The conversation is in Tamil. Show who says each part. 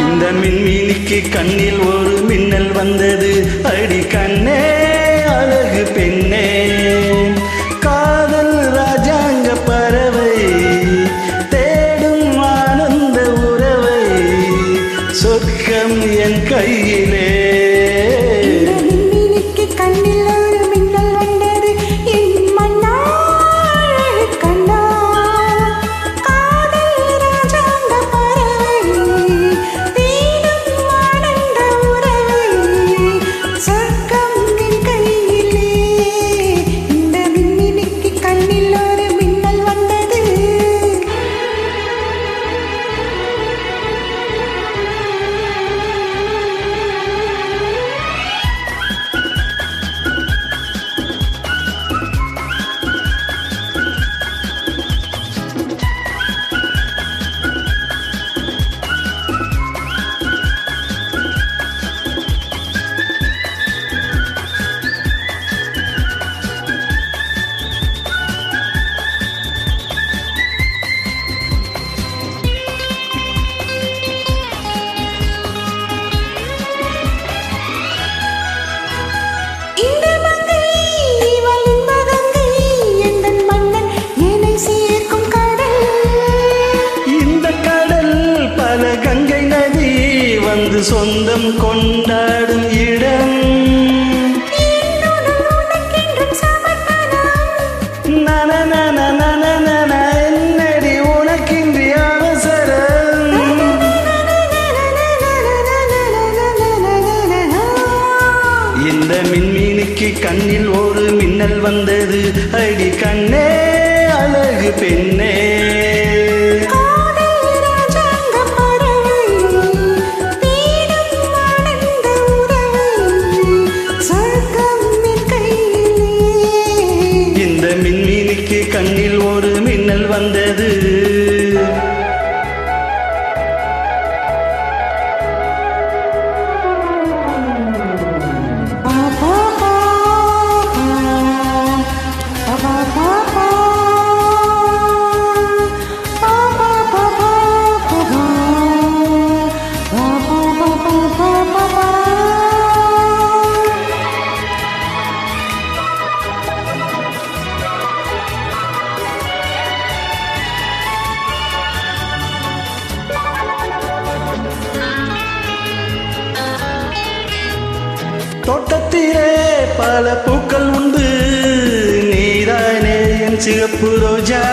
Speaker 1: இந்த மின்மினிக்கு கண்ணில் ஒரு மின்னல் வந்தது. அடி கண்ணே அழகு பெண்ணே, காதல் ராஜாங்க பறவை தேடும் ஆனந்த உறவை, சொர்க்கம் என் கையிலே. சொந்தம் கொண்டாடும் இடம் என்னடி உனக்கின்றி அவசரம். இந்த மின்மினிக்கு கண்ணில் ஒரு மின்னல் வந்தது. அடி கண்ணே அழகு பெண்ணே, மின்மினிக்கு கண்ணில் ஒரு மின்னல் வந்தது. தோட்டத்திலே பல பூக்கள் உண்டு, நீதானே என் சிகப்பு ரோஜா.